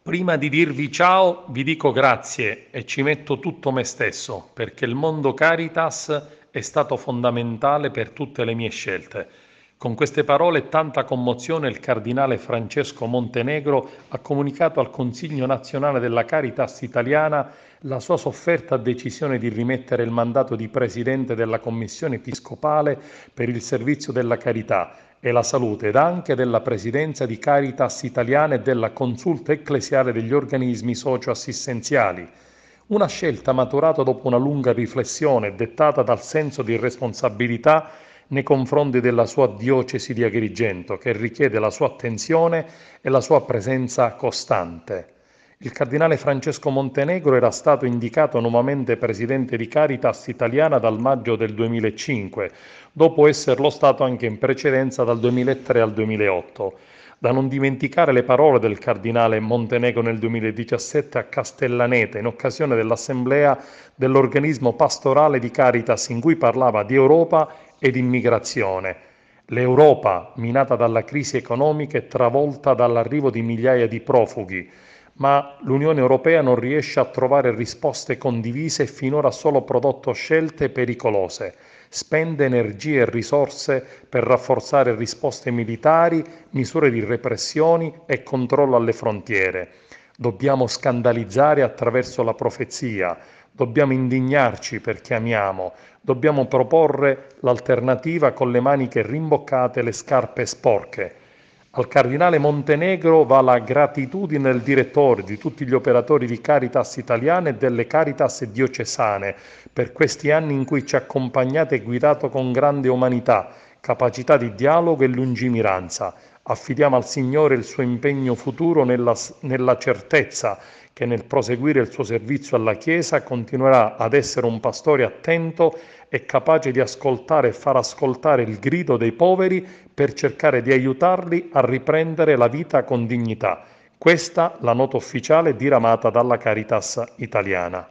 Prima di dirvi ciao, vi dico grazie e ci metto tutto me stesso, perché il mondo Caritas è stato fondamentale per tutte le mie scelte. Con queste parole e tanta commozione il cardinale Francesco Montenegro ha comunicato al Consiglio nazionale della Caritas italiana la sua sofferta decisione di rimettere il mandato di presidente della Commissione episcopale per il servizio della carità e la salute ed anche della presidenza di Caritas italiana e della consulta ecclesiale degli organismi socio-assistenziali. Una scelta maturata dopo una lunga riflessione dettata dal senso di responsabilità nei confronti della sua diocesi di Agrigento, che richiede la sua attenzione e la sua presenza costante. Il cardinale Francesco Montenegro era stato indicato nuovamente presidente di Caritas italiana dal maggio del 2005, dopo esserlo stato anche in precedenza dal 2003 al 2008. Da non dimenticare le parole del cardinale Montenegro nel 2017 a Castellaneta in occasione dell'assemblea dell'organismo pastorale di Caritas in cui parlava di Europa ed immigrazione. L'Europa, minata dalla crisi economica e travolta dall'arrivo di migliaia di profughi, ma l'Unione Europea non riesce a trovare risposte condivise e finora ha solo prodotto scelte pericolose. Spende energie e risorse per rafforzare risposte militari, misure di repressione e controllo alle frontiere. Dobbiamo scandalizzare attraverso la profezia, dobbiamo indignarci perché amiamo, dobbiamo proporre l'alternativa con le maniche rimboccate e le scarpe sporche. Al cardinale Montenegro va la gratitudine del direttore, di tutti gli operatori di Caritas italiane e delle Caritas diocesane per questi anni in cui ci ha accompagnato e guidato con grande umanità, capacità di dialogo e lungimiranza. Affidiamo al Signore il suo impegno futuro nella certezza che nel proseguire il suo servizio alla Chiesa continuerà ad essere un pastore attento e capace di ascoltare e far ascoltare il grido dei poveri per cercare di aiutarli a riprendere la vita con dignità. Questa la nota ufficiale diramata dalla Caritas italiana.